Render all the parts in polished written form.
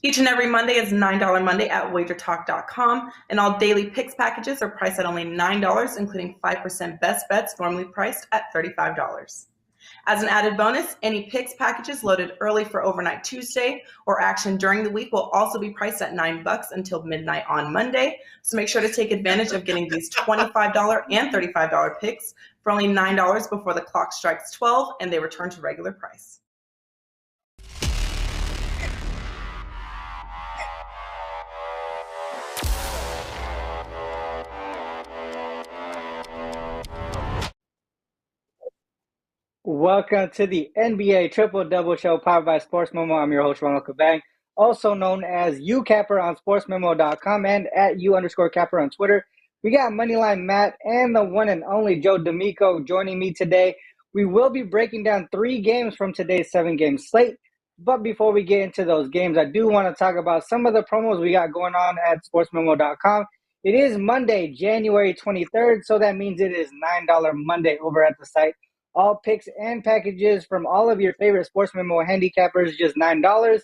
Each and every Monday is $9 Monday at wagertalk.com, and all daily picks packages are priced at only $9, including 5% best bets normally priced at $35. As an added bonus, any picks packages loaded early for overnight Tuesday or action during the week will also be priced at $9 until midnight on Monday. So make sure to take advantage of getting these $25 and $35 picks for only $9 before the clock strikes 12 and they return to regular price. Welcome to the NBA Triple Double Show powered by SportsMemo. I'm your host, Ronald Cabang, also known as UCapper on SportsMemo.com and at U_Capper on Twitter. We got Moneyline Matt and the one and only Joe D'Amico joining me today. We will be breaking down 3 games from today's 7-game slate. But before we get into those games, I do want to talk about some of the promos we got going on at SportsMemo.com. It is Monday, January 23rd, so that means it is $9 Monday over at the site. All picks and packages from all of your favorite Sports Memo handicappers, just $9.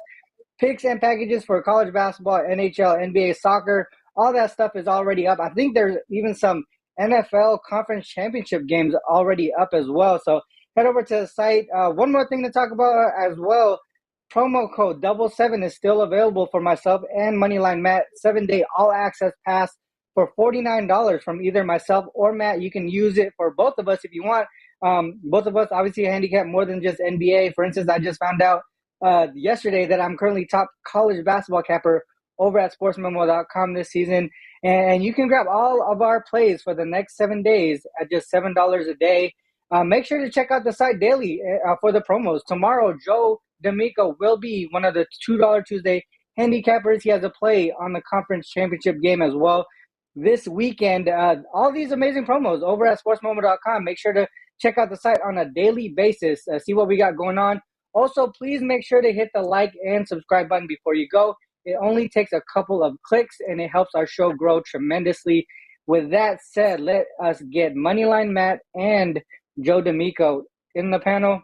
Picks and packages for college basketball, NHL, NBA, soccer, all that stuff is already up. I think there's even some NFL conference championship games already up as well. So head over to the site. One more thing to talk about as well. Promo code 77 is still available for myself and Moneyline Matt. 7-day all-access pass for $49 from either myself or Matt. You can use it for both of us if you want. Both of us obviously handicap more than just NBA. For instance, I just found out yesterday that I'm currently top college basketball capper over at sportsmemo.com this season. And you can grab all of our plays for the next 7 days at just $7 a day. Make sure to check out the site daily for the promos. Tomorrow, Joe D'Amico will be one of the $2 Tuesday handicappers. He has a play on the conference championship game as well this weekend. All these amazing promos over at sportsmemo.com. Make sure to check out the site on a daily basis. See what we got going on. Also, please make sure to hit the like and subscribe button before you go. It only takes a couple of clicks, and it helps our show grow tremendously. With that said, let us get Moneyline Matt and Joe D'Amico in the panel.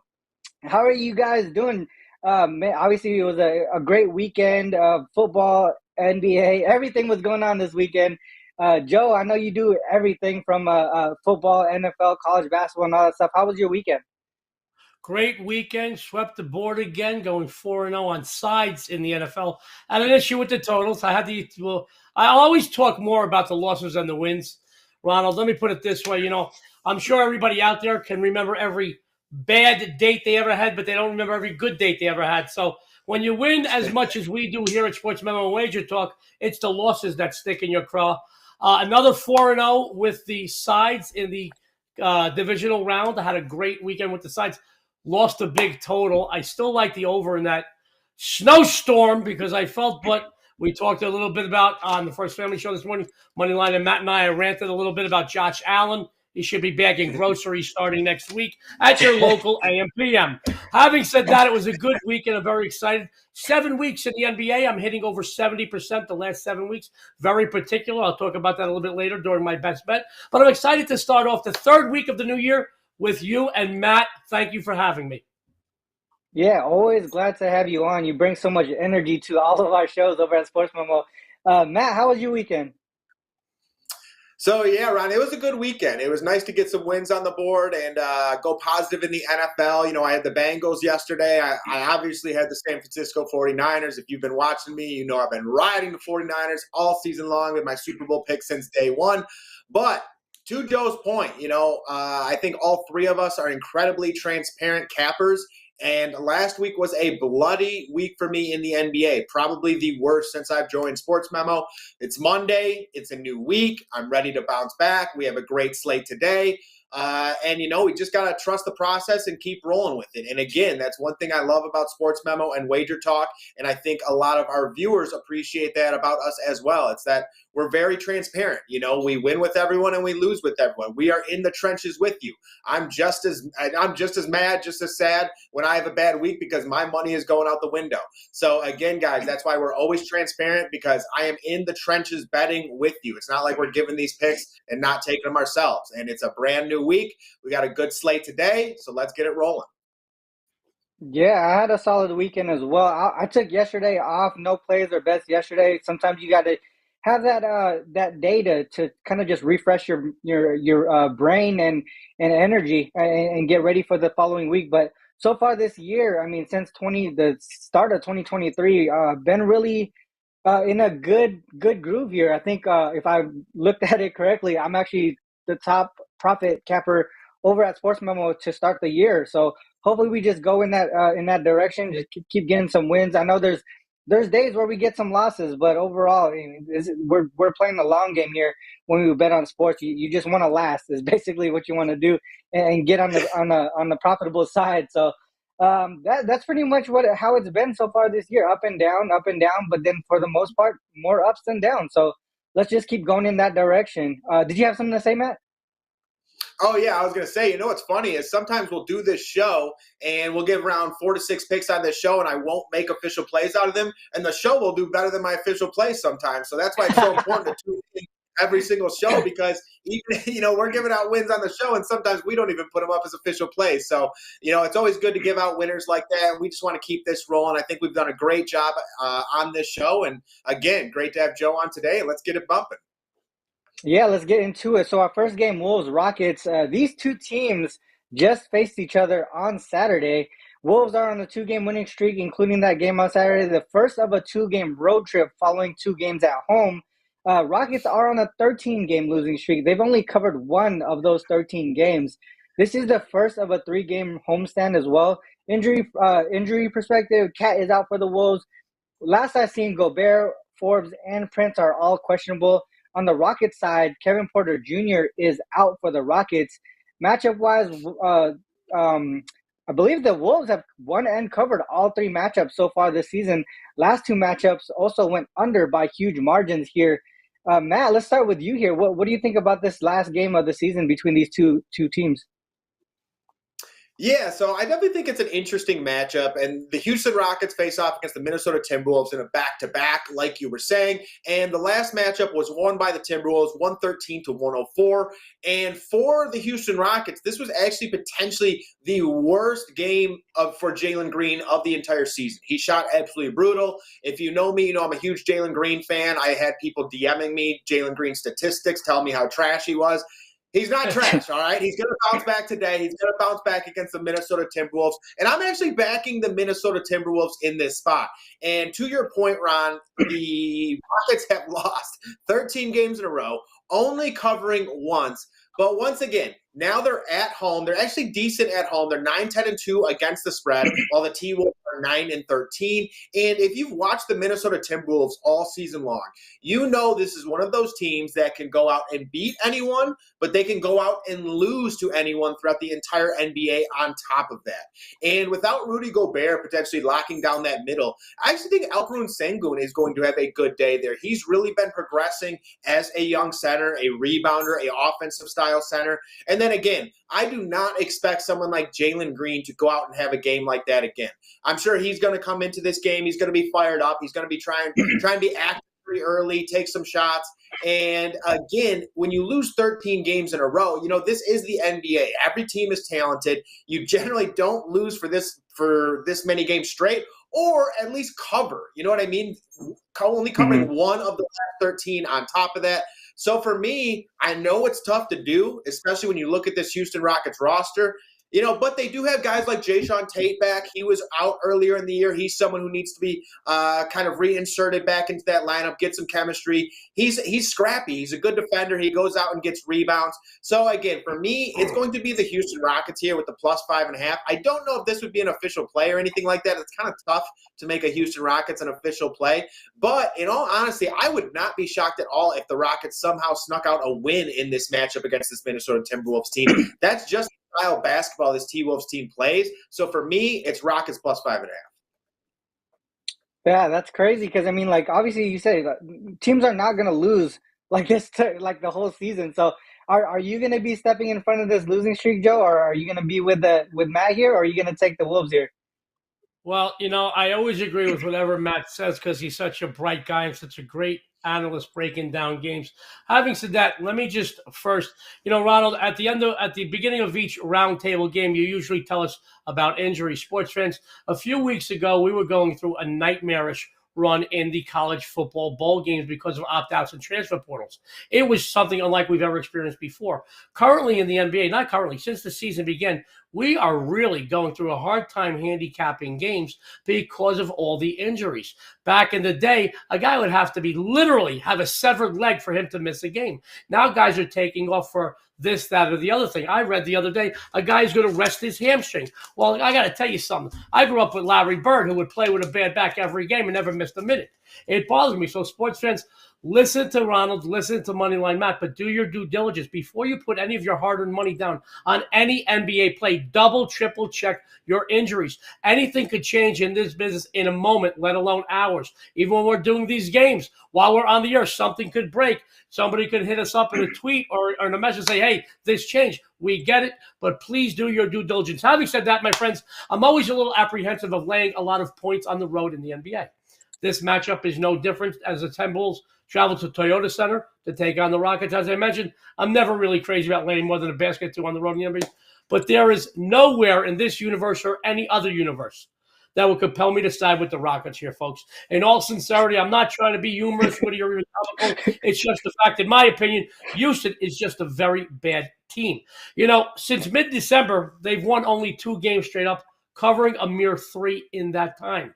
How are you guys doing? Man, obviously, it was a great weekend of football, NBA. Everything was going on this weekend. Joe, I know you do everything from football, NFL, college basketball, and all that stuff. How was your weekend? Great weekend. Swept the board again, going 4-0 on sides in the NFL. I had an issue with the totals. I always talk more about the losses than the wins. Ronald, let me put it this way. I'm sure everybody out there can remember every bad date they ever had, but they don't remember every good date they ever had. So when you win as much as we do here at Sports Memo and Wager Talk, it's the losses that stick in your craw. Another 4-0 with the sides in the divisional round. I had a great weekend with the sides. Lost a big total. I still like the over in that snowstorm because I felt what we talked a little bit about on the First Family Show this morning. Moneyline and Matt and I ranted a little bit about Josh Allen. He should be bagging groceries starting next week at your local AM/PM. Having said that, it was a good week and I'm very excited. 7 weeks in the NBA. I'm hitting over 70% the last 7 weeks. Very particular. I'll talk about that a little bit later during my best bet. But I'm excited to start off the 3rd week of the new year with you and Matt. Thank you for having me. Yeah, always glad to have you on. You bring so much energy to all of our shows over at Sports Memo. Matt, how was your weekend? So, yeah, Ron, it was a good weekend. It was nice to get some wins on the board and go positive in the NFL. I had the Bengals yesterday. I obviously had the San Francisco 49ers. If you've been watching me, I've been riding the 49ers all season long with my Super Bowl pick since day one. But to Joe's point, I think all 3 of us are incredibly transparent cappers. And last week was a bloody week for me in the NBA, probably the worst since I've joined Sports Memo. It's Monday. It's a new week. I'm ready to bounce back. We have a great slate today. And we just got to trust the process and keep rolling with it. And again, that's one thing I love about Sports Memo and Wager Talk. And I think a lot of our viewers appreciate that about us as well. It's that we're very transparent. We win with everyone and we lose with everyone. We are in the trenches with you. I'm just as mad, just as sad when I have a bad week because my money is going out the window. So again, guys, that's why we're always transparent, because I am in the trenches betting with you. It's not like we're giving these picks and not taking them ourselves. And it's a brand new week. We got a good slate today, so let's get it rolling. Yeah, I had a solid weekend as well. I took yesterday off, no plays or bets yesterday. Sometimes you got to have that data to kind of just refresh your brain and energy and get ready for the following week. But so far this year, I mean, since the start of 2023, been really in a good groove here. I think if I looked at it correctly, I'm actually the top profit capper over at SportsMemo to start the year. So hopefully we just go in that direction. Just keep getting some wins. I know there's days where we get some losses, but overall, I mean, we're playing the long game here. When we bet on sports, you just want to last. Is basically what you want to do and get on the profitable side. So that's pretty much how it's been so far this year, up and down, but then for the most part, more ups than downs. So let's just keep going in that direction. Did you have something to say, Matt? Oh, yeah, I was going to say, what's funny is sometimes we'll do this show and we'll give around 4 to 6 picks on this show and I won't make official plays out of them. And the show will do better than my official plays sometimes. So that's why it's so important to tune in every single show because even, we're giving out wins on the show and sometimes we don't even put them up as official plays. So, it's always good to give out winners like that. And we just want to keep this rolling. I think we've done a great job on this show. And again, great to have Joe on today. Let's get it bumping. Yeah, let's get into it. So our first game, Wolves Rockets. These two teams just faced each other on Saturday. Wolves are on a 2-game winning streak, including that game on Saturday, the first of a 2-game road trip following 2 games at home. Rockets are on a 13-game losing streak. They've only covered 1 of those 13 games. This is the first of a 3-game homestand as well. Injury perspective, Cat is out for the Wolves. Last I seen, Gobert, Forbes, and Prince are all questionable. On the Rockets side, Kevin Porter Jr. is out for the Rockets. Matchup-wise, I believe the Wolves have won and covered all 3 matchups so far this season. Last 2 matchups also went under by huge margins here. Matt, let's start with you here. What do you think about this last game of the season between these two teams? Yeah, so I definitely think it's an interesting matchup. And the Houston Rockets face off against the Minnesota Timberwolves in a back-to-back, like you were saying. And the last matchup was won by the Timberwolves, 113-104. And for the Houston Rockets, this was actually potentially the worst game for Jalen Green of the entire season. He shot absolutely brutal. If you know me, you know I'm a huge Jalen Green fan. I had people DMing me Jalen Green statistics, telling me how trash he was. He's not trash, all right? He's going to bounce back today. He's going to bounce back against the Minnesota Timberwolves. And I'm actually backing the Minnesota Timberwolves in this spot. And to your point, Ron, the Rockets have lost 13 games in a row, only covering once. But once again, now they're at home. They're actually decent at home. They're 9-10-2 against the spread, while the T-Wolves are 9-13. And if you've watched the Minnesota Timberwolves all season long, you know this is one of those teams that can go out and beat anyone, but they can go out and lose to anyone throughout the entire NBA on top of that. And without Rudy Gobert potentially locking down that middle, I actually think Alperen Sengun is going to have a good day there. He's really been progressing as a young center, a rebounder, a offensive style center. And then again, I do not expect someone like Jalen Green to go out and have a game like that again. I'm sure he's going to come into this game. He's going to be fired up. He's going to be trying to be active pretty early, take some shots. And again, when you lose 13 games in a row, this is the NBA. Every team is talented. You generally don't lose for this many games straight, or at least cover. You know what I mean? Only covering one of the last 13 on top of that. So for me, I know it's tough to do, especially when you look at this Houston Rockets roster. But they do have guys like Jayshawn Tate back. He was out earlier in the year. He's someone who needs to be kind of reinserted back into that lineup, get some chemistry. He's scrappy. He's a good defender. He goes out and gets rebounds. So, again, for me, it's going to be the Houston Rockets here with the +5.5. I don't know if this would be an official play or anything like that. It's kind of tough to make a Houston Rockets an official play. But in all honesty, I would not be shocked at all if the Rockets somehow snuck out a win in this matchup against this Minnesota Timberwolves team. That's just style of basketball this T-Wolves team plays. So for me, it's Rockets +5.5. Yeah, that's crazy because, obviously you say teams are not going to lose like this like the whole season. So are you going to be stepping in front of this losing streak, Joe, or are you going to be with Matt here, or are you going to take the Wolves here? Well, I always agree with whatever Matt says because he's such a bright guy and such a great analysts breaking down games. Having said that, let me just first, Ronald, at the beginning of each roundtable game, you usually tell us about injuries. Sports fans, a few weeks ago, we were going through a nightmarish run in the college football bowl games because of opt-outs and transfer portals. It was something unlike we've ever experienced before. Currently in the NBA, not currently, since the season began, we are really going through a hard time handicapping games because of all the injuries. Back in the day, a guy would have to literally have a severed leg for him to miss a game. Now guys are taking off for this, that, or the other thing. I read the other day, a guy's going to rest his hamstring. Well, I got to tell you something. I grew up with Larry Bird, who would play with a bad back every game and never missed a minute. It bothers me. So sports fans, listen to Ronald, listen to Moneyline Matt, but do your due diligence. Before you put any of your hard-earned money down on any NBA play, double, triple check your injuries. Anything could change in this business in a moment, let alone hours. Even when we're doing these games, while we're on the air, something could break. Somebody could hit us up in a tweet or in a message and say, hey, this changed. We get it, but please do your due diligence. Having said that, my friends, I'm always a little apprehensive of laying a lot of points on the road in the NBA. This matchup is no different as the Timberwolves travel to Toyota Center to take on the Rockets. As I mentioned, I'm never really crazy about laying more than a basket or two on the road in the NBA, but there is nowhere in this universe or any other universe that would compel me to side with the Rockets here, folks. In all sincerity, I'm not trying to be humorous, witty, or even comical. It's just the fact, in my opinion, Houston is just a very bad team. Since mid-December, they've won only 2 games straight up, covering a mere 3 in that time.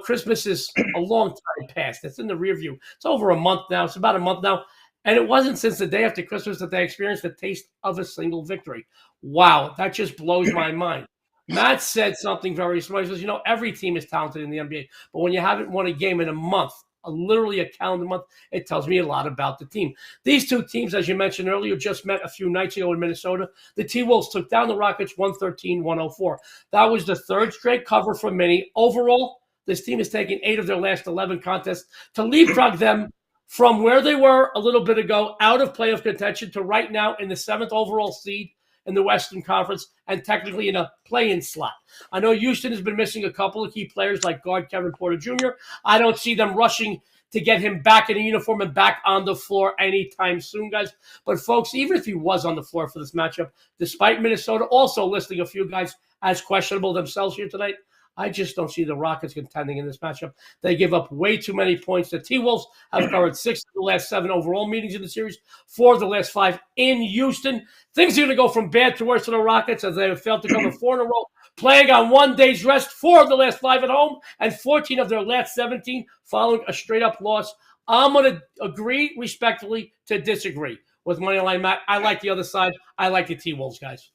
Christmas is a long time past. It's in the rear view. It's over a month now. It's about a month now. And it wasn't since the day after Christmas that they experienced the taste of a single victory. Wow, that just blows my mind. Matt said something very smart. He says, every team is talented in the NBA, but when you haven't won a game in a month, literally a calendar month, it tells me a lot about the team. These two teams, as you mentioned earlier, just met a few nights ago in Minnesota. The T-Wolves took down the Rockets 113-104. That was the 3rd straight cover for Minnie. Overall, this team has taken 8 of their last 11 contests to leapfrog them from where they were a little bit ago, out of playoff contention, to right now in the 7th overall seed in the Western Conference and technically in a play-in slot. I know Houston has been missing a couple of key players like guard Kevin Porter Jr. I don't see them rushing to get him back in a uniform and back on the floor anytime soon, guys. But, folks, even if he was on the floor for this matchup, despite Minnesota also listing a few guys as questionable themselves here tonight, I just don't see the Rockets contending in this matchup. They give up way too many points. The T-Wolves have covered 6 of the last 7 overall meetings in the series, 4 of the last 5 in Houston. Things are going to go from bad to worse for the Rockets as they have failed to cover 4 in a row, playing on 1 day's rest, 4 of the last 5 at home, and 14 of their last 17 following a straight-up loss. I'm going to agree respectfully to disagree with Moneyline Matt. I like the other side. I like the T-Wolves, guys.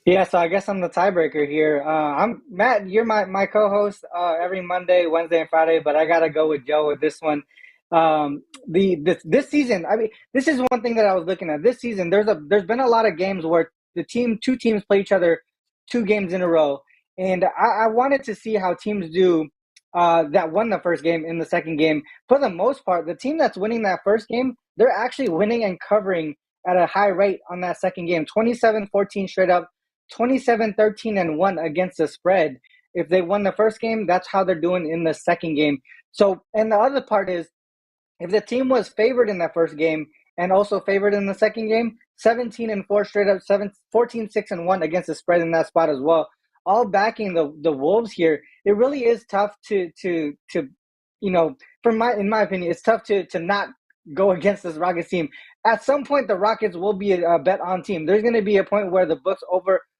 Yeah, so I guess I'm the tiebreaker here. I'm Matt. You're my co-host every Monday, Wednesday, and Friday, but I gotta go with Joe with this one. This season, I mean, this is one thing that I was looking at. This season, there's been a lot of games where two teams play each other 2 games in a row, and I wanted to see how teams do that won the first game in the second game. For the most part, the team that's winning that first game, they're actually winning and covering at a high rate on that second game, 27-14 straight up. 27-13-1 against the spread. If they won the first game, that's how they're doing in the second game. So, and the other part is, if the team was favored in that first game and also favored in the second game, 17-4 straight up, 14-6-1 against the spread in that spot as well. All backing the Wolves here. It really is tough to in my opinion, it's tough to not go against this Rockets team. At some point, the Rockets will be a bet on team. There's going to be a point where the books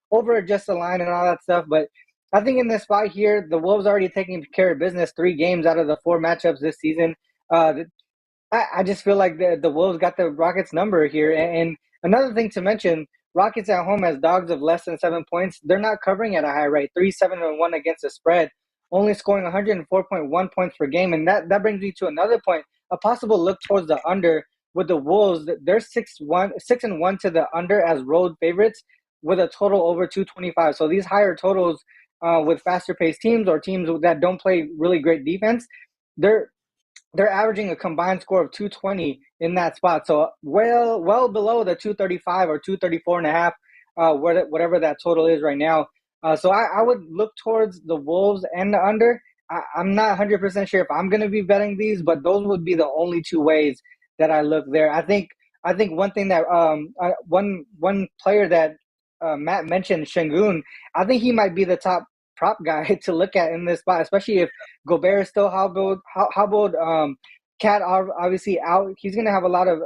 over-adjust the line and all that stuff. But I think in this spot here, the Wolves already taking care of business 3 games out of the 4 matchups this season. I just feel like the Wolves got the Rockets number here. And another thing to mention, Rockets at home as dogs of less than 7 points. They're not covering at a high rate, 3-7-1 against the spread, only scoring 104.1 points per game. And that brings me to another point, a possible look towards the under with the Wolves. They're 6-1 to the under as road favorites with a total over 225. So these higher totals with faster paced teams or teams that don't play really great defense, they're averaging a combined score of 220 in that spot. So well below the 235 or 234 and a half, whatever that total is right now. So I would look towards the Wolves and the under. I'm not 100% sure if I'm going to be betting these, but those would be the only two ways that I look there. I think one thing that one player that Matt mentioned, Şengün, I think he might be the top prop guy to look at in this spot, especially if Gobert is still hobbled. Cat obviously out. He's going to have a lot of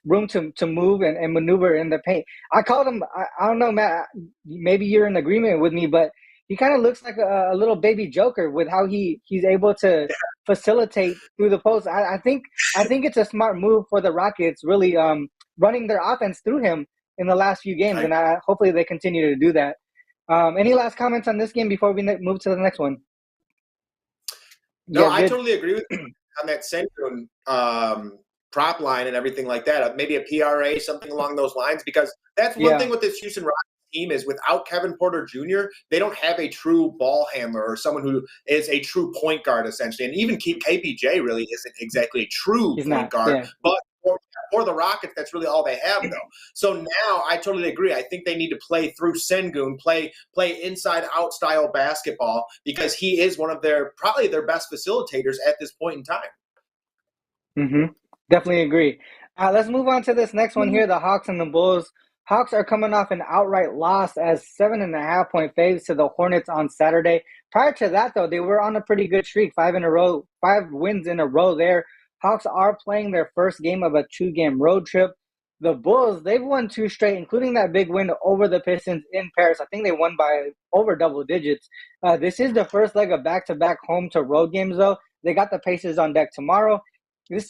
room to move and maneuver in the paint. I called him. I don't know, Matt. Maybe you're in agreement with me, but he kind of looks like a little baby Joker with how he's able to facilitate through the post. I think it's a smart move for the Rockets, really running their offense through him in the last few games, and hopefully they continue to do that. Any last comments on this game before we move to the next one? No, Yeah, I totally agree with you on that Şengün prop line and everything like that. Maybe a PRA, something along those lines, because that's one thing with this Houston Rockets team is without Kevin Porter Jr., they don't have a true ball handler or someone who is a true point guard, essentially. And even KPJ really isn't exactly a true point guard. Yeah. But for the Rockets, that's really all they have, though. So now I totally agree. I think they need to play through Şengün, play inside-out style basketball, because he is one of probably their best facilitators at this point in time. Mm-hmm. Definitely agree. Let's move on to this next one here, the Hawks and the Bulls. Hawks are coming off an outright loss as 7.5-point faves to the Hornets on Saturday. Prior to that, though, they were on a pretty good streak, 5 wins in a row there. Hawks are playing their first game of a 2-game road trip. The Bulls, they've won 2 straight, including that big win over the Pistons in Paris. I think they won by over double digits. This is the first leg of back-to-back home-to-road games, though. They got the Pacers on deck tomorrow.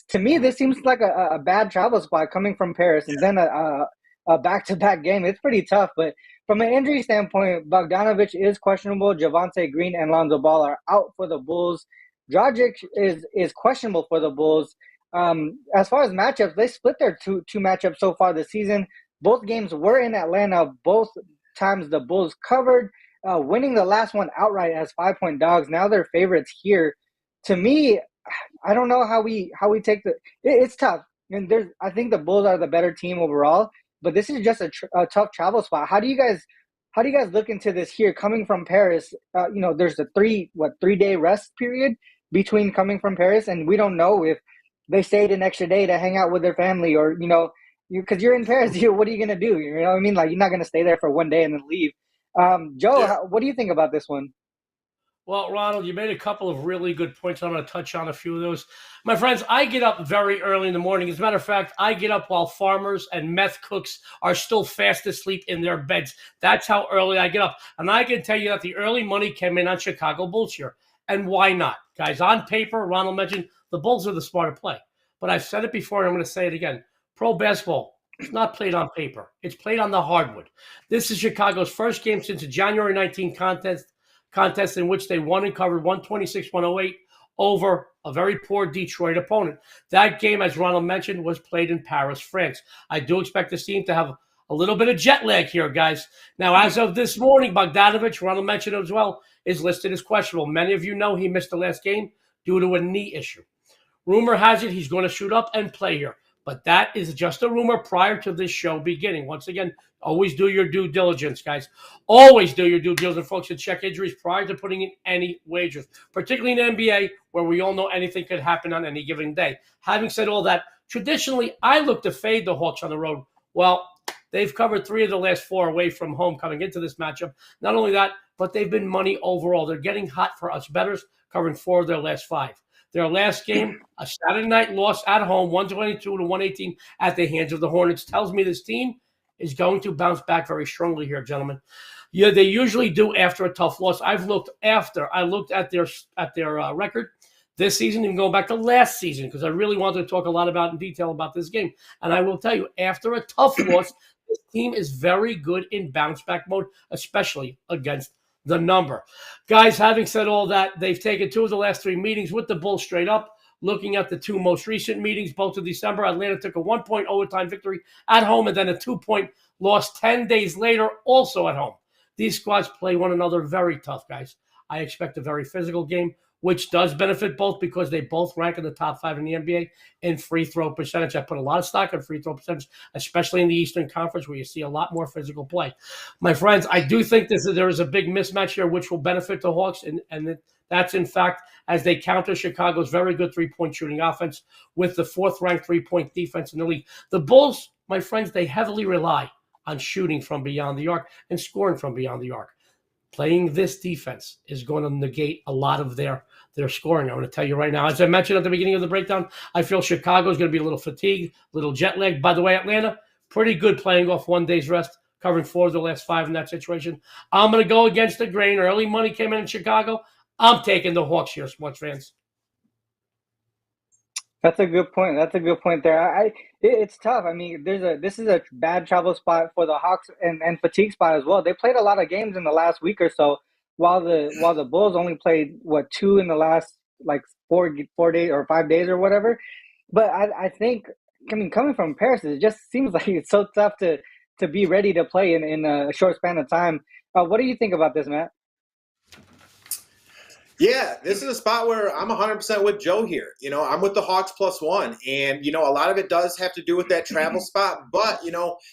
To me, this seems like a bad travel spot coming from Paris, and then a back-to-back game. It's pretty tough, but from an injury standpoint, Bogdanović is questionable. Javonte Green and Lonzo Ball are out for the Bulls. Dragic is questionable for the Bulls. As far as matchups, they split their two matchups so far this season. Both games were in Atlanta. Both times the Bulls covered, winning the last one outright as 5-point dogs. Now they're favorites here. To me, I don't know how we take it's tough. And I think the Bulls are the better team overall, but this is just a tough travel spot. How do you guys look into this here coming from Paris? There's a 3-day rest period between coming from Paris, and we don't know if they stayed an extra day to hang out with their family, or because you're in Paris, what are you gonna do? You know what I mean? Like, you're not gonna stay there for one day and then leave. Joe, what do you think about this one? Well, Ronald, you made a couple of really good points. I'm going to touch on a few of those. My friends, I get up very early in the morning. As a matter of fact, I get up while farmers and meth cooks are still fast asleep in their beds. That's how early I get up. And I can tell you that the early money came in on Chicago Bulls here. And why not? Guys, on paper, Ronald mentioned the Bulls are the smarter play. But I've said it before, and I'm going to say it again. Pro basketball is not played on paper. It's played on the hardwood. This is Chicago's first game since the January 19 contest in which they won and covered 126-108 over a very poor Detroit opponent. That game, as Ronald mentioned, was played in Paris, France. I do expect this team to have a little bit of jet lag here, guys. Now, as of this morning, Bogdanović, Ronald mentioned as well, is listed as questionable. Many of you know he missed the last game due to a knee issue. Rumor has it he's going to shoot up and play here. But that is just a rumor prior to this show beginning. Once again, always do your due diligence, guys. Always do your due diligence, folks, and check injuries prior to putting in any wagers, particularly in the NBA, where we all know anything could happen on any given day. Having said all that, traditionally, I look to fade the Hawks on the road. Well, they've covered 3 of the last 4 away from home coming into this matchup. Not only that, but they've been money overall. They're getting hot for us bettors, covering 4 of their last 5. Their last game, a Saturday night loss at home, 122-118 at the hands of the Hornets, tells me this team is going to bounce back very strongly here, gentlemen. Yeah, they usually do after a tough loss. I looked at their record this season, even going back to last season, because I really wanted to talk a lot in detail about this game. And I will tell you, after a tough loss, this team is very good in bounce back mode, especially against the number. Guys, having said all that, they've taken 2 of the last 3 meetings with the Bulls straight up. Looking at the 2 most recent meetings, both of December, Atlanta took a 1-point overtime victory at home and then a 2-point loss 10 days later, also at home. These squads play one another very tough, guys. I expect a very physical game. which does benefit both because they both rank in the top 5 in the NBA in free throw percentage. I put a lot of stock on free throw percentage, especially in the Eastern Conference where you see a lot more physical play. My friends, I do think there is a big mismatch here which will benefit the Hawks, and that's in fact as they counter Chicago's very good three-point shooting offense with the 4th-ranked three-point defense in the league. The Bulls, my friends, they heavily rely on shooting from beyond the arc and scoring from beyond the arc. Playing this defense is going to negate a lot of their scoring. I'm going to tell you right now, as I mentioned at the beginning of the breakdown, I feel Chicago is going to be a little fatigued, a little jet lagged. By the way, Atlanta, pretty good playing off 1 day's rest, covering 4 of the last 5 in that situation. I'm going to go against the grain. Early money came in Chicago. I'm taking the Hawks here, sports fans. That's a good point. That's a good point there. It's tough. I mean, this is a bad travel spot for the Hawks and fatigue spot as well. They played a lot of games in the last week or so, while the Bulls only played 2 in the last like 4 days or 5 days or whatever. But I think, I mean, coming from Paris, it just seems like it's so tough to be ready to play in a short span of time. What do you think about this, Matt? Yeah, this is a spot where I'm 100% with Joe here. I'm with the Hawks +1. And, a lot of it does have to do with that travel spot. But,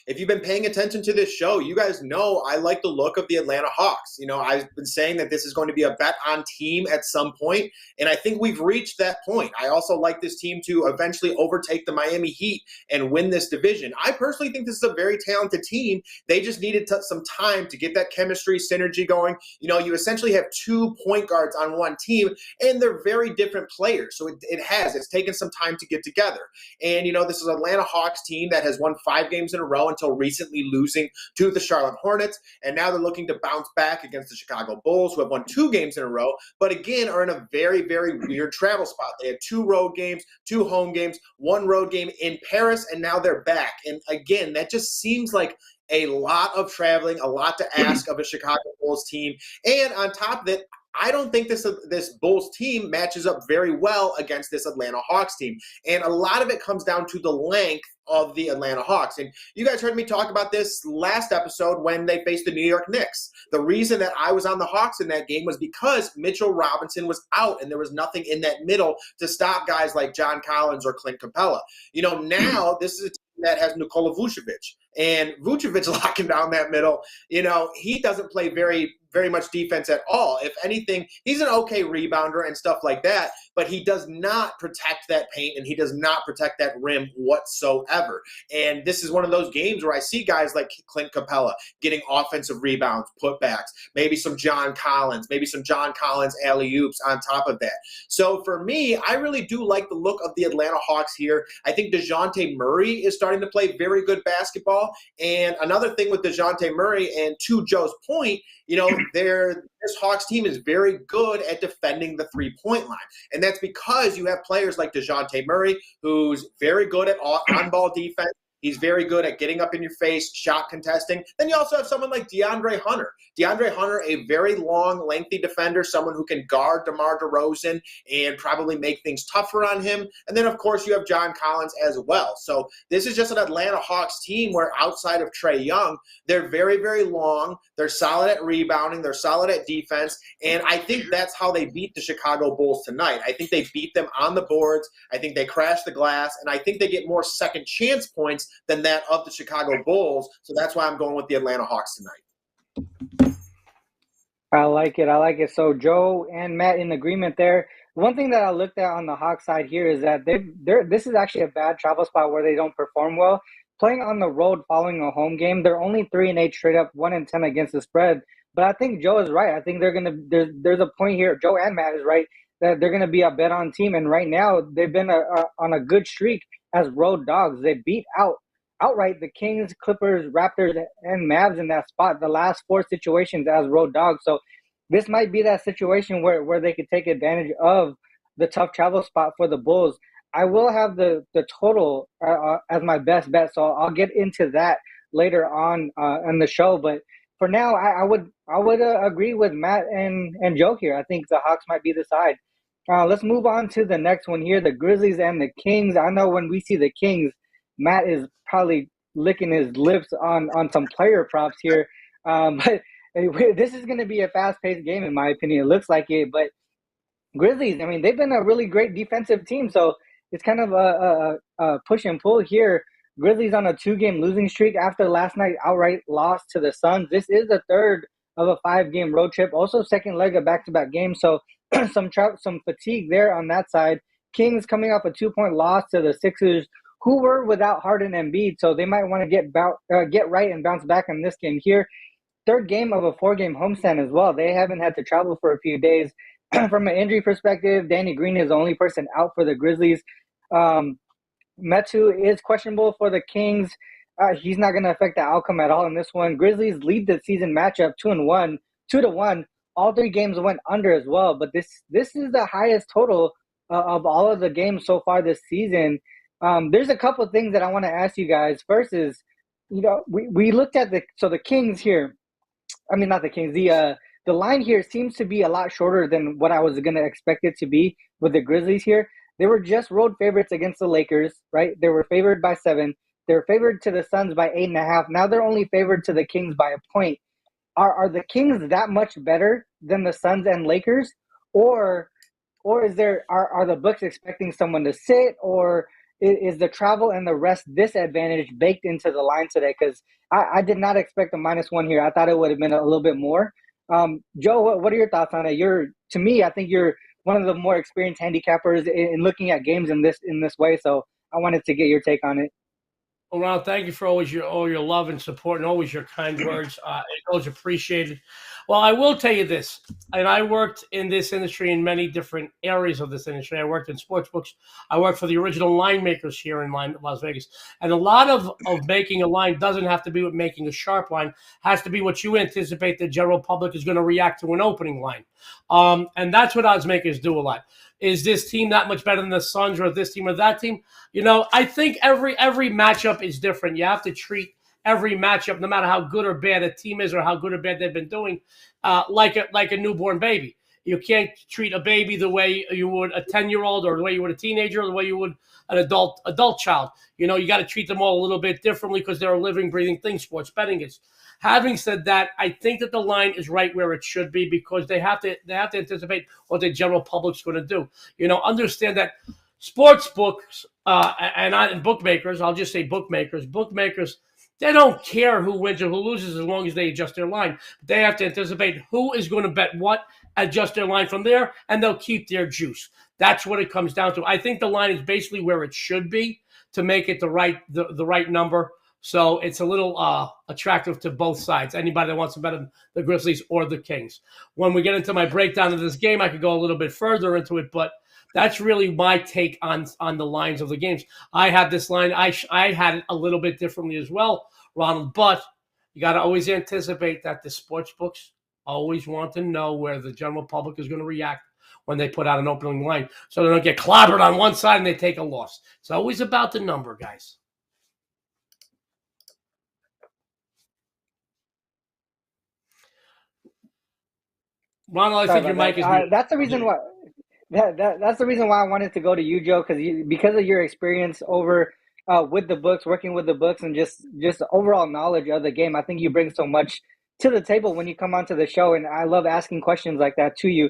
if you've been paying attention to this show, you guys know I like the look of the Atlanta Hawks. I've been saying that this is going to be a bet on team at some point, and I think we've reached that point. I also like this team to eventually overtake the Miami Heat and win this division. I personally think this is a very talented team. They just needed some time to get that chemistry, synergy going. You essentially have 2 point guards on one team, and they're very different players. So it's taken some time to get together. And, this is an Atlanta Hawks team that has won 5 games in a row until recently losing to the Charlotte Hornets. And now they're looking to bounce back against the Chicago Bulls, who have won 2 games in a row, but again, are in a very, very weird travel spot. They had 2 road games, 2 home games, 1 road game in Paris, and now they're back. And again, that just seems like a lot of traveling, a lot to ask of a Chicago Bulls team. And on top of it, I don't think this Bulls team matches up very well against this Atlanta Hawks team. And a lot of it comes down to the length of the Atlanta Hawks. And you guys heard me talk about this last episode when they faced the New York Knicks. The reason that I was on the Hawks in that game was because Mitchell Robinson was out and there was nothing in that middle to stop guys like John Collins or Clint Capella. Now this is a team that has Nikola Vucevic. And Vucevic locking down that middle, he doesn't play very, very much defense at all. If anything, he's an okay rebounder and stuff like that, but he does not protect that paint and he does not protect that rim whatsoever. And this is one of those games where I see guys like Clint Capella getting offensive rebounds, putbacks, maybe some John Collins alley-oops on top of that. So for me, I really do like the look of the Atlanta Hawks here. I think DeJounte Murray is starting to play very good basketball. And another thing with DeJounte Murray, and to Joe's point, this Hawks team is very good at defending the three-point line. And that's because you have players like DeJounte Murray, who's very good at on-ball defense. He's very good at getting up in your face, shot contesting. Then you also have someone like DeAndre Hunter. DeAndre Hunter, a very long, lengthy defender, someone who can guard DeMar DeRozan and probably make things tougher on him. And then, of course, you have John Collins as well. So this is just an Atlanta Hawks team where outside of Trae Young, they're very, very long. They're solid at rebounding. They're solid at defense. And I think that's how they beat the Chicago Bulls tonight. I think they beat them on the boards. I think they crash the glass. And I think they get more second chance points than that of the Chicago Bulls. So that's why I'm going with the Atlanta Hawks tonight. I like it. So Joe and Matt in agreement there. One thing that I looked at on the Hawks side here is that this is actually a bad travel spot where they don't perform well. Playing on the road following a home game, they're only 3-8 straight up, 1-10 against the spread. But I think Joe is right. I think there's a point here. Joe and Matt is right that they're gonna be a bet on team. And right now they've been on a good streak as road dogs. They beat outright the Kings, Clippers, Raptors, and Mavs in that spot, the last 4 situations as road dogs. So this might be that situation where they could take advantage of the tough travel spot for the Bulls. I will have the total as my best bet, so I'll get into that later on in the show. But for now, I would agree with Matt and Joe here. I think the Hawks might be the side. Let's move on to the next one here, the Grizzlies and the Kings. I know when we see the Kings, Matt is probably licking his lips on some player props here. But this is going to be a fast-paced game, in my opinion. It looks like it. But Grizzlies, I mean, they've been a really great defensive team, so it's kind of a push and pull here. Grizzlies on a 2-game losing streak after last night outright loss to the Suns. This is the third of a 5-game road trip, also second leg of back-to-back games, so some fatigue there on that side. Kings coming off a 2-point loss to the Sixers, who were without Harden and Embiid, so they might want to get right and bounce back in this game here. Third game of a 4-game homestand as well. They haven't had to travel for a few days. From an injury perspective, Danny Green is the only person out for the Grizzlies. Metu is questionable for the Kings. He's not going to affect the outcome at all in this one. Grizzlies lead the season matchup 2-1. All 3 games went under as well, but this is the highest total of all of the games so far this season. There's a couple of things that I want to ask you guys. First is, we looked at the Kings here. I mean, not the Kings. The line here seems to be a lot shorter than what I was going to expect it to be with the Grizzlies here. They were just road favorites against the Lakers, right? They were favored by 7. They were favored to the Suns by 8.5. Now they're only favored to the Kings by a point. Are the Kings that much better than the Suns and Lakers? Or is are the books expecting someone to sit, or is the travel and the rest disadvantage baked into the line today? Because I did not expect a -1 here. I thought it would have been a little bit more. Joe, what are your thoughts on it? To me, I think you're one of the more experienced handicappers in looking at games in this way. So I wanted to get your take on it. Well, Ronald, thank you for all your love and support and always your kind words. It's always appreciated. Well, I will tell you this, and I worked in this industry in many different areas of this industry. I worked in sports books. I worked for the original line makers here in Las Vegas. And a lot of making a line doesn't have to be with making a sharp line. It has to be what you anticipate the general public is going to react to an opening line. And that's what odds makers do a lot. Is this team that much better than the Suns or this team or that team? I think every matchup is different. You have to treat every matchup, no matter how good or bad a team is or how good or bad they've been doing, like a newborn baby. You can't treat a baby the way you would a 10-year-old or the way you would a teenager or the way you would an adult child. You got to treat them all a little bit differently because they're a living, breathing thing. Sports betting is. Having said that, I think that the line is right where it should be because they have to anticipate what the general public's going to do. Understand that sports books and bookmakers, I'll just say bookmakers, they don't care who wins or who loses as long as they adjust their line. They have to anticipate who is going to bet what, adjust their line from there, and they'll keep their juice. That's what it comes down to. I think the line is basically where it should be to make it the right number. So it's a little attractive to both sides. Anybody that wants to bet on the Grizzlies or the Kings. When we get into my breakdown of this game, I could go a little bit further into it, but that's really my take on the lines of the games. I had this line. I had it a little bit differently as well, Ronald, but you got to always anticipate that the sports books always want to know where the general public is going to react when they put out an opening line so they don't get clobbered on one side and they take a loss. It's always about the number, guys. Ronald, I think your mic is muted. That's the reason why. That's the reason why I wanted to go to you, Joe, because of your experience over with the books, working with the books, and just overall knowledge of the game. I think you bring so much to the table when you come onto the show, and I love asking questions like that to you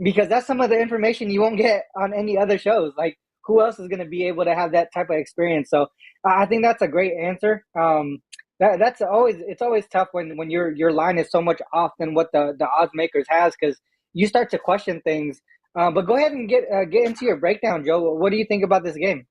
because that's some of the information you won't get on any other shows. Like, who else is going to be able to have that type of experience? So I think that's a great answer. It's always tough when your line is so much off than what the odds makers has because you start to question things. But go ahead and get into your breakdown, Joe. What do you think about this game?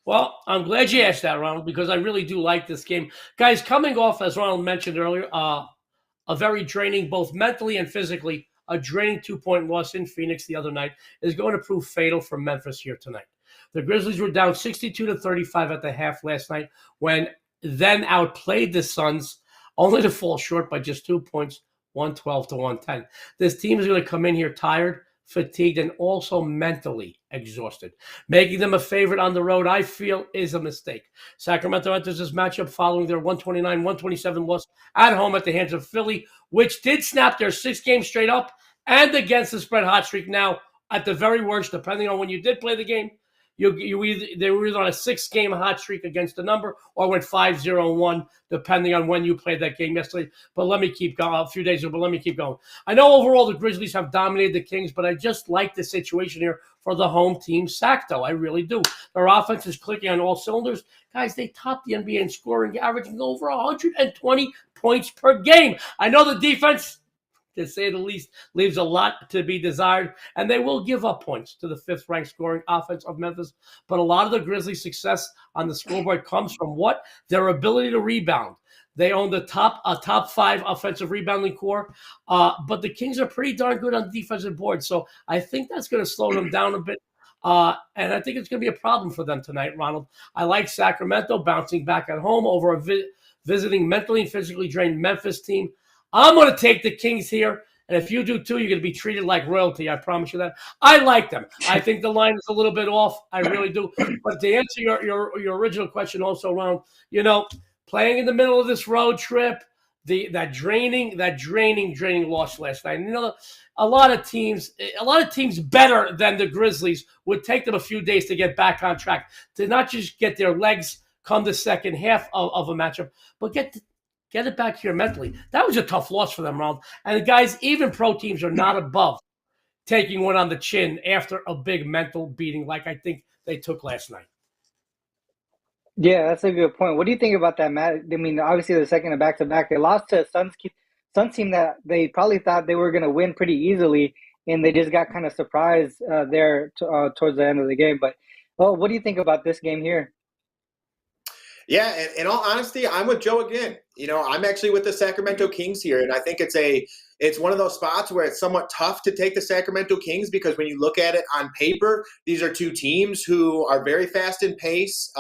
Well, I'm glad you asked that, Ronald, because I really do like this game. Guys, coming off, as Ronald mentioned earlier, a very draining, both mentally and physically, a draining 2-point loss in Phoenix the other night is going to prove fatal for Memphis here tonight. The Grizzlies were down 62-35 at the half last night when then outplayed the Suns, only to fall short by just 2 points, 112-110. This team is going to come in here tired, fatigued, and also mentally exhausted. Making them a favorite on the road, I feel, is a mistake. Sacramento enters this matchup following their 129-127 loss at home at the hands of Philly, which did snap their 6 games straight up and against the spread hot streak. Now, at the very worst, depending on when you did play the game, They were either on a 6-game hot streak against the number or went 5-0-1, depending on when you played that game yesterday. But let me keep going. A few days ago, but let me keep going. I know overall the Grizzlies have dominated the Kings, but I just like the situation here for the home team sack, though. I really do. Their offense is clicking on all cylinders. Guys, they topped the NBA in scoring, averaging over 120 points per game. I know the defense, to say the least, leaves a lot to be desired, and they will give up points to the 5th-ranked scoring offense of Memphis. But a lot of the Grizzlies' success on the scoreboard comes from what? Their ability to rebound. They own the top 5 offensive rebounding core, but the Kings are pretty darn good on the defensive board, so I think that's going to slow them down a bit. And I think it's going to be a problem for them tonight, Ronald. I like Sacramento bouncing back at home over a visiting mentally and physically drained Memphis team. I'm going to take the Kings here, and if you do too, you're going to be treated like royalty. I promise you that. I like them. I think the line is a little bit off. I really do. But to answer your original question also, Ronald, playing in the middle of this road trip, that draining loss last night. And, a lot of teams better than the Grizzlies would take them a few days to get back on track, to not just get their legs come the second half of a matchup, but get it back here mentally. That was a tough loss for them, Ronald. And the guys, even pro teams are not above taking one on the chin after a big mental beating like I think they took last night. Yeah, that's a good point. What do you think about that, Matt? I mean, obviously the second of back-to-back, they lost to a Suns team that they probably thought they were going to win pretty easily, and they just got kind of surprised there towards the end of the game. But, what do you think about this game here? Yeah, and in all honesty, I'm with Joe again. I'm actually with the Sacramento Kings here, and I think it's one of those spots where it's somewhat tough to take the Sacramento Kings because when you look at it on paper, these are two teams who are very fast in pace.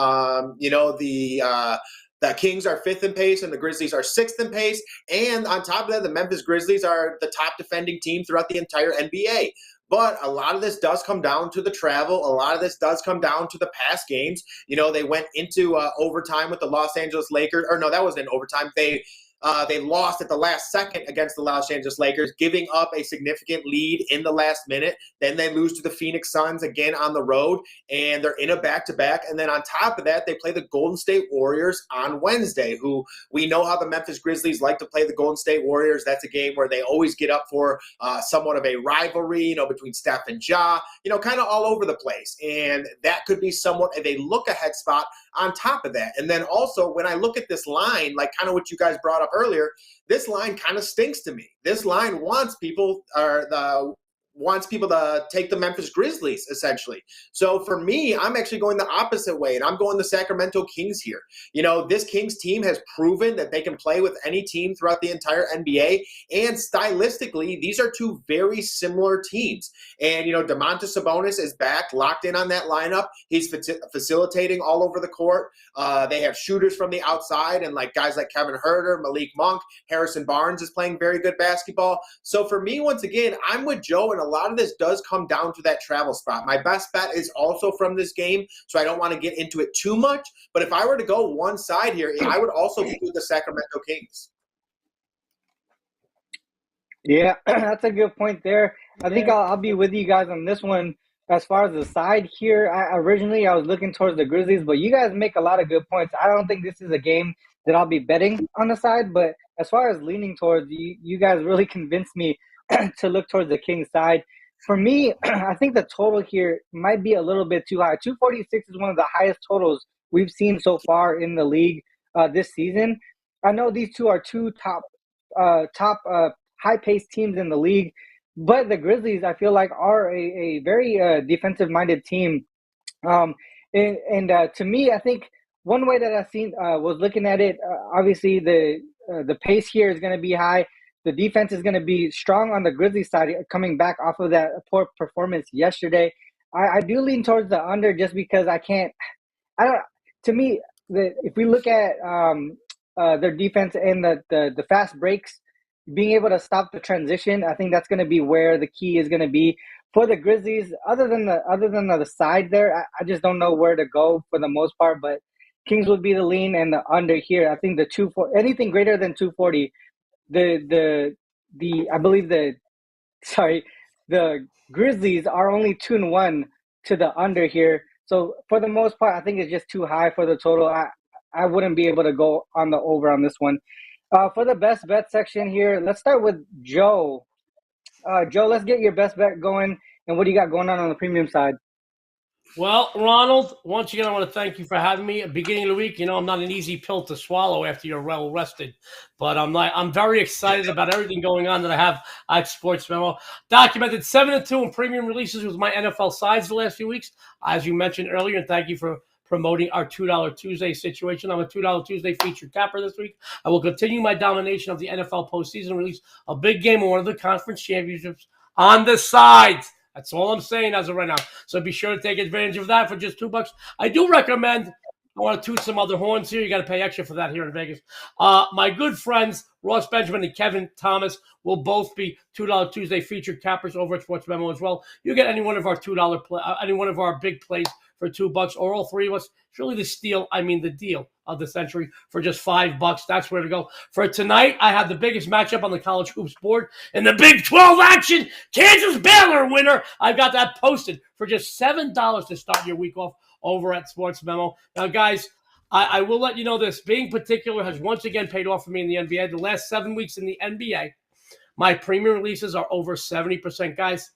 The Kings are 5th in pace and the Grizzlies are 6th in pace. And on top of that, the Memphis Grizzlies are the top defending team throughout the entire NBA. But a lot of this does come down to the travel. A lot of this does come down to the past games. They went into overtime with the Los Angeles Lakers. Or no, that wasn't in overtime. They lost at the last second against the Los Angeles Lakers, giving up a significant lead in the last minute. Then they lose to the Phoenix Suns again on the road, and they're in a back-to-back. And then on top of that, they play the Golden State Warriors on Wednesday, who we know how the Memphis Grizzlies like to play the Golden State Warriors. That's a game where they always get up for somewhat of a rivalry, between Steph and Ja, kind of all over the place. And that could be somewhat of a look-ahead spot on top of that. And then also, when I look at this line, like kind of what you guys brought up earlier, this line kind of stinks to me. This line wants people to take the Memphis Grizzlies, essentially. So for me, I'm actually going the opposite way, and I'm going the Sacramento Kings here. This Kings team has proven that they can play with any team throughout the entire NBA, and stylistically, these are two very similar teams. And, Domantas Sabonis is back, locked in on that lineup. He's facilitating all over the court. They have shooters from the outside, and guys like Kevin Huerter, Malik Monk, Harrison Barnes is playing very good basketball. So for me, once again, I'm with Joe, and a lot of this does come down to that travel spot. My best bet is also from this game, so I don't want to get into it too much. But if I were to go one side here, I would also be with the Sacramento Kings. Yeah, that's a good point there. I think I'll be with you guys on this one. As far as the side here, originally I was looking towards the Grizzlies, but you guys make a lot of good points. I don't think this is a game that I'll be betting on the side, but as far as leaning towards, you guys really convinced me to look towards the Kings side. For me, I think the total here might be a little bit too high. 246 is one of the highest totals we've seen so far in the league this season. I know these two are two top high-paced teams in the league, but the Grizzlies, I feel like, are a very defensive-minded team. To me, I think one way that I've seen was looking at it, obviously the pace here is going to be high. The defense is going to be strong on the Grizzlies side, coming back off of that poor performance yesterday. I do lean towards the under just because to me, if we look at their defense and the fast breaks, being able to stop the transition, I think that's going to be where the key is going to be for the Grizzlies. Other than the side there, I just don't know where to go for the most part. But Kings would be the lean, and the under here, I think anything greater than 240. The Grizzlies are only 2-1 to the under here. So for the most part, I think it's just too high for the total. I wouldn't be able to go on the over on this one. For the best bet section here, let's start with Joe. Joe, let's get your best bet going. And what do you got going on the premium side? Well, Ronald, once again, I want to thank you for having me. At the beginning of the week, I'm not an easy pill to swallow after you're well rested, but I'm very excited about everything going on that I have at SportsMemo. Documented 7-2 in premium releases with my NFL sides the last few weeks, as you mentioned earlier, and thank you for promoting our $2 Tuesday situation. I'm a $2 Tuesday featured capper this week. I will continue my domination of the NFL postseason, release a big game of one of the conference championships on the sides. That's all I'm saying as of right now. So be sure to take advantage of that for just $2. I do recommend, I want to toot some other horns here. You got to pay extra for that here in Vegas. My good friends, Ross Benjamin and Kevin Thomas, will both be $2 Tuesday featured cappers over at SportsMemo as well. You get any one of our any one of our big plays for $2, or all three of us. It's really the deal of the century for just $5. That's where to go. For tonight, I have the biggest matchup on the college hoops board in the Big 12 action. Kansas Baylor winner. I've got that posted for just $7 to start your week off over at SportsMemo. Now, guys, I will let you know this. Being particular has once again paid off for me in the NBA. The last 7 weeks in the NBA, my premium releases are over 70%. Guys,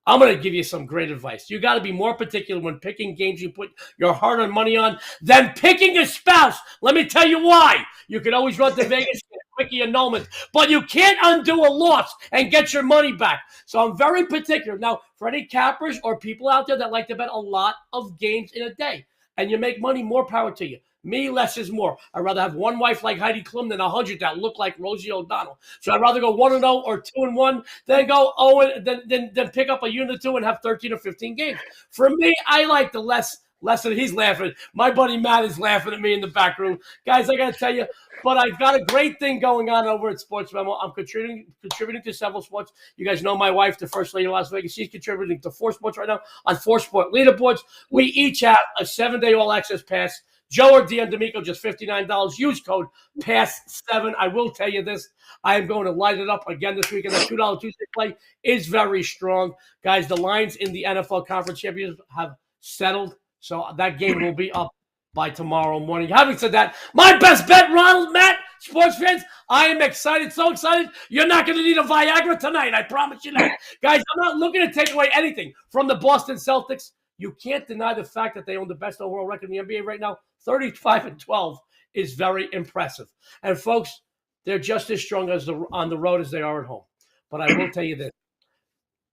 I'm going to give you some great advice. You got to be more particular when picking games you put your hard-earned money on than picking a spouse. Let me tell you why. You can always run to Vegas and quickie annulment, but you can't undo a loss and get your money back. So I'm very particular. Now, for any cappers or people out there that like to bet a lot of games in a day and you make money, more power to you. Me, less is more. I'd rather have one wife like Heidi Klum than 100 that look like Rosie O'Donnell. So I'd rather go 1-0 or 2-1 than go 0 than pick up a unit or two and have 13 or 15 games. For me, I like the less than he's laughing. My buddy Matt is laughing at me in the back room. Guys, I got to tell you, but I've got a great thing going on over at SportsMemo. I'm contributing to several sports. You guys know my wife, the First Lady of Las Vegas. She's contributing to 4 sports right now on 4 sport leaderboards. We each have a 7-day all-access pass. Joe or Dion D'Amico, just $59. Use code PASS7. I will tell you this. I am going to light it up again this weekend. The $2 Tuesday play is very strong. Guys, the lines in the NFL Conference Championships have settled, so that game will be up by tomorrow morning. Having said that, my best bet, Ronald Matt, sports fans, I am excited, so excited. You're not going to need a Viagra tonight. I promise you that. Guys, I'm not looking to take away anything from the Boston Celtics. You can't deny the fact that they own the best overall record in the NBA right now. 35-12 is very impressive. And folks, they're just as strong on the road as they are at home. But I will tell you this.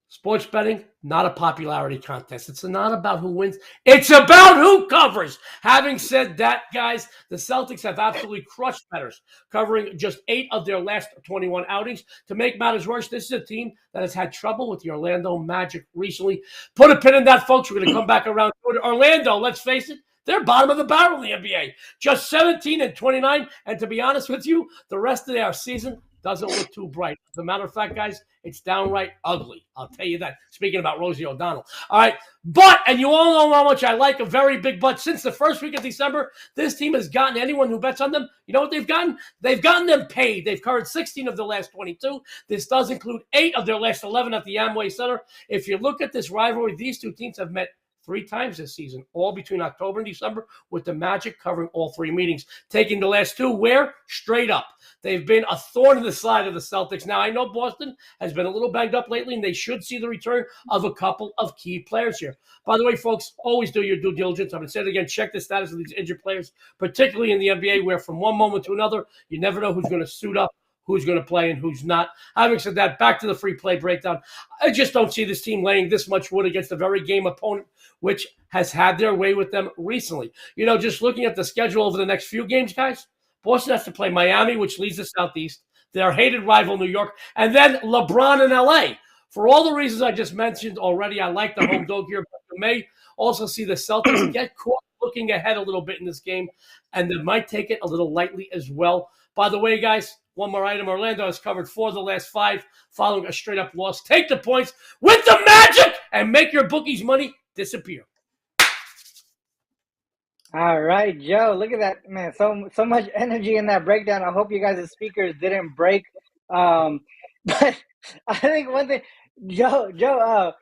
Sports betting, not a popularity contest. It's not about who wins. It's about who covers. Having said that, guys, the Celtics have absolutely crushed bettors, covering just 8 of their last 21 outings. To make matters worse, this is a team that has had trouble with the Orlando Magic recently. Put a pin in that, folks. We're going to come back around to Orlando. Let's face it. They're bottom of the barrel in the NBA. Just 17-29. And to be honest with you, the rest of their season doesn't look too bright. As a matter of fact, guys, it's downright ugly. I'll tell you that. Speaking about Rosie O'Donnell. All right. But, and you all know how much I like a very big but. Since the first week of December, this team has gotten anyone who bets on them. You know what they've gotten? They've gotten them paid. They've covered 16 of the last 22. This does include 8 of their last 11 at the Amway Center. If you look at this rivalry, these two teams have met 3 times this season, all between October and December, with the Magic covering all 3 meetings, taking the last 2 where? Straight up. They've been a thorn in the side of the Celtics. Now, I know Boston has been a little banged up lately, and they should see the return of a couple of key players here. By the way, folks, always do your due diligence. I'm going to say it again. Check the status of these injured players, particularly in the NBA, where from one moment to another, you never know who's going to suit up, who's going to play and who's not. Having said that, back to the free play breakdown. I just don't see this team laying this much wood against a very game opponent, which has had their way with them recently. You know, just looking at the schedule over the next few games, guys, Boston has to play Miami, which leads the Southeast, their hated rival New York, and then LeBron in LA. For all the reasons I just mentioned already, I like the home dog here, but you may also see the Celtics get caught looking ahead a little bit in this game, and they might take it a little lightly as well. By the way, guys, one more item. Orlando has covered 4 of the last 5 following a straight-up loss. Take the points with the Magic and make your bookies' money disappear. All right, Joe. Look at that, man. So much energy in that breakdown. I hope you guys' speakers didn't break. But I think one thing, Joe, I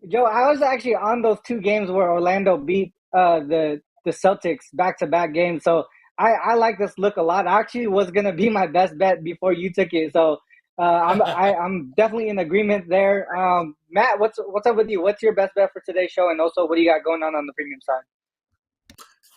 was actually on those 2 games where Orlando beat the Celtics back-to-back games. So I like this look a lot. Actually, was gonna be my best bet before you took it. So I'm definitely in agreement there. Matt, what's up with you? What's your best bet for today's show? And also, what do you got going on the premium side?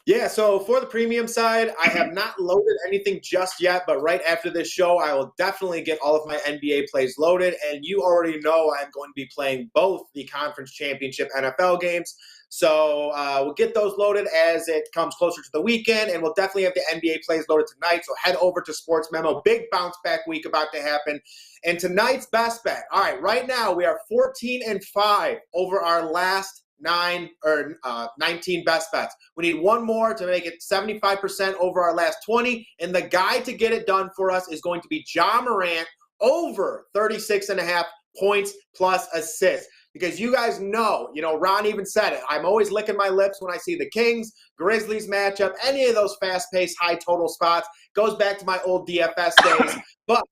Yeah, so for the premium side, I have not loaded anything just yet, but right after this show, I will definitely get all of my NBA plays loaded. And you already know I'm going to be playing both the conference championship NFL games. So we'll get those loaded as it comes closer to the weekend, and we'll definitely have the NBA plays loaded tonight. So head over to SportsMemo. Big bounce back week about to happen. And tonight's best bet. All right, right now we are 14-5 over our last 19 best bets. We need one more to make it 75% over our last 20. And the guy to get it done for us is going to be Ja Morant over 36.5 points plus assists. Because you guys know, Ron even said it. I'm always licking my lips when I see the Kings, Grizzlies matchup, any of those fast-paced, high-total spots. Goes back to my old DFS days. But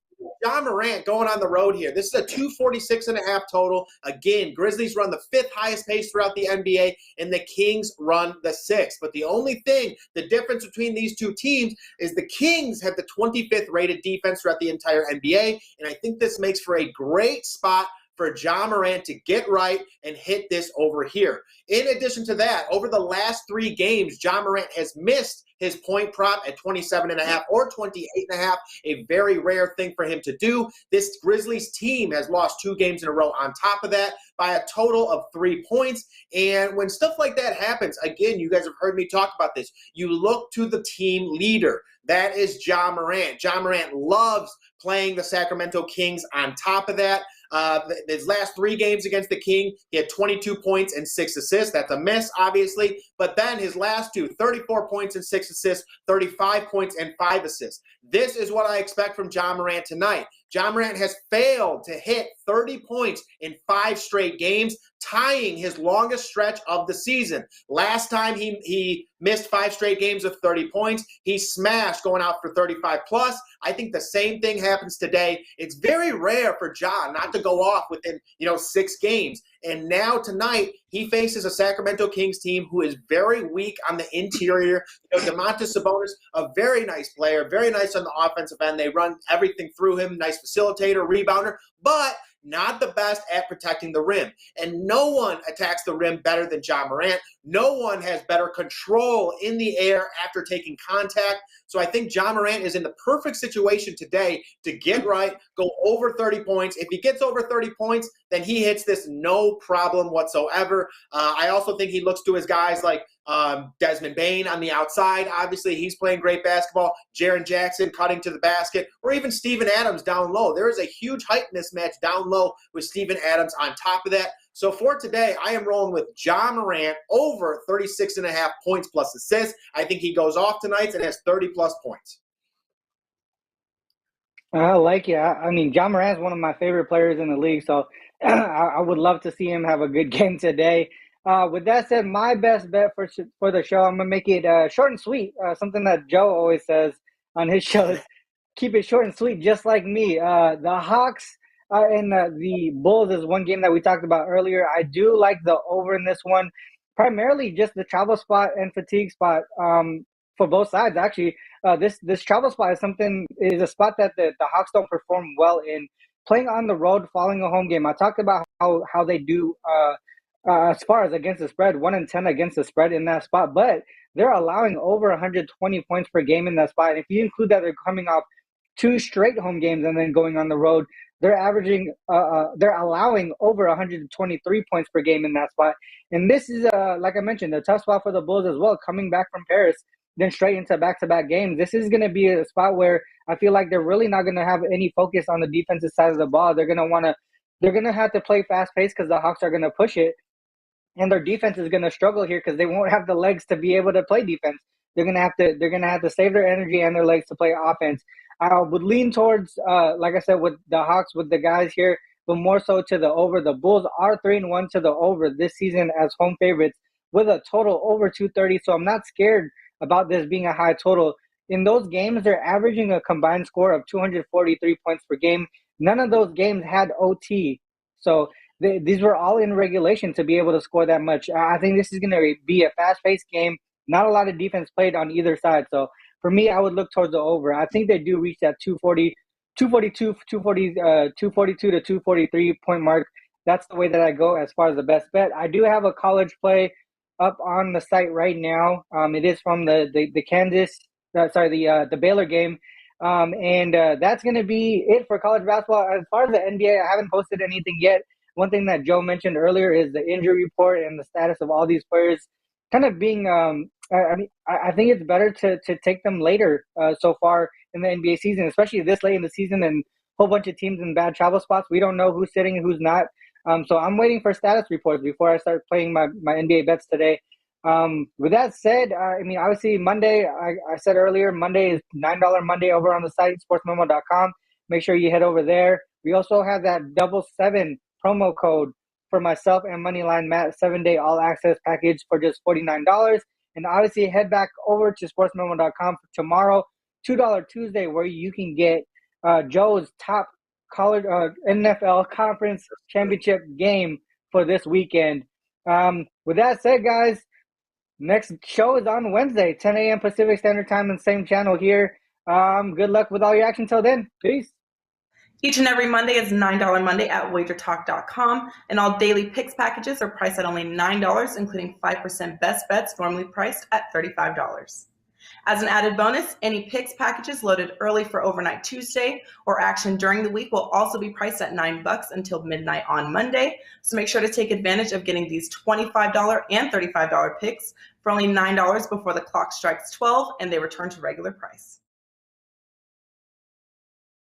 Ja Morant going on the road here. This is a 246.5 total. Again, Grizzlies run the 5th highest pace throughout the NBA, and the Kings run the 6th. But the only thing, the difference between these two teams is the Kings have the 25th rated defense throughout the entire NBA, and I think this makes for a great spot for Ja Morant to get right and hit this over here. In addition to that, over the last 3 games, Ja Morant has missed his point prop at 27.5 or 28.5, a very rare thing for him to do. This Grizzlies team has lost 2 games in a row on top of that by a total of 3 points. And when stuff like that happens, again, you guys have heard me talk about this, you look to the team leader. That is Ja Morant. Ja Morant loves playing the Sacramento Kings on top of that. His last 3 games against the King, he had 22 points and 6 assists. That's a miss, obviously. But then his last 2, 34 points and 6 assists, 35 points and 5 assists. This is what I expect from Ja Morant tonight. Ja Morant has failed to hit 30 points in 5 straight games, tying his longest stretch of the season. Last time he missed 5 straight games of 30 points, he smashed going out for 35 plus. I think the same thing happens today. It's very rare for Ja not to go off within 6 games. And now tonight, he faces a Sacramento Kings team who is very weak on the interior. Domantas Sabonis, a very nice player, very nice on the offensive end. They run everything through him, nice facilitator, rebounder, but not the best at protecting the rim. And no one attacks the rim better than Ja Morant. No one has better control in the air after taking contact. So I think Ja Morant is in the perfect situation today to get right, go over 30 points. If he gets over 30 points, then he hits this no problem whatsoever. I also think he looks to his guys like Desmond Bane on the outside. Obviously, he's playing great basketball. Jaren Jackson cutting to the basket, or even Steven Adams down low. There is a huge height mismatch down low with Steven Adams on top of that. So for today, I am rolling with Ja Morant over 36.5 points plus assists. I think he goes off tonight and has 30 plus points. I like it. I mean, Ja Morant is one of my favorite players in the league, so I would love to see him have a good game today. With that said, my best bet for the show, I'm going to make it short and sweet, something that Joe always says on his shows. Keep it short and sweet, just like me. The Hawks and the Bulls is one game that we talked about earlier. I do like the over in this one, primarily just the travel spot and fatigue spot for both sides, actually. This travel spot is a spot that the Hawks don't perform well in. Playing on the road, following a home game. I talked about how they do as far as against the spread, 1-10 against the spread in that spot, but they're allowing over 120 points per game in that spot. And if you include that they're coming off 2 straight home games and then going on the road, they're averaging, they're allowing over 123 points per game in that spot. And this is, like I mentioned, a tough spot for the Bulls as well, coming back from Paris, then straight into back-to-back games. This is going to be a spot where I feel like they're really not going to have any focus on the defensive side of the ball. They're going to have to play fast-paced because the Hawks are going to push it. And their defense is going to struggle here because they won't have the legs to be able to play defense. They're going to have to save their energy and their legs to play offense. I would lean towards, like I said, with the Hawks, with the guys here, but more so to the over. The Bulls are 3-1 to the over this season as home favorites with a total over 230. So I'm not scared about this being a high total. In those games, they're averaging a combined score of 243 points per game. None of those games had OT. So these were all in regulation to be able to score that much. I think this is going to be a fast-paced game. Not a lot of defense played on either side. So for me, I would look towards the over. I think they do reach that 242 to 243 point mark. That's the way that I go as far as the best bet. I do have a college play up on the site right now. It is from the Baylor game. And that's going to be it for college basketball. As far as the NBA, I haven't posted anything yet. One thing that Joe mentioned earlier is the injury report and the status of all these players kind of being I think it's better to take them later so far in the NBA season, especially this late in the season and a whole bunch of teams in bad travel spots. We don't know who's sitting and who's not. So I'm waiting for status reports before I start playing my NBA bets today. With that said, obviously Monday, I said earlier, Monday is $9 Monday over on the site, sportsmemo.com. Make sure you head over there. We also have that 7 promo code for myself and Moneyline Matt, 7-day all access package for just $49. And obviously head back over to sportsmemo.com for tomorrow, $2 Tuesday, where you can get Joe's top college NFL conference championship game for this weekend. With that said, guys, next show is on Wednesday, 10 a.m. Pacific Standard Time on the same channel here. Good luck with all your action till then. Peace. Each and every Monday is $9 Monday at wagertalk.com, and all daily picks packages are priced at only $9, including 5% best bets, normally priced at $35. As an added bonus, any picks packages loaded early for overnight Tuesday or action during the week will also be priced at $9 until midnight on Monday. So make sure to take advantage of getting these $25 and $35 picks for only $9 before the clock strikes 12 and they return to regular price.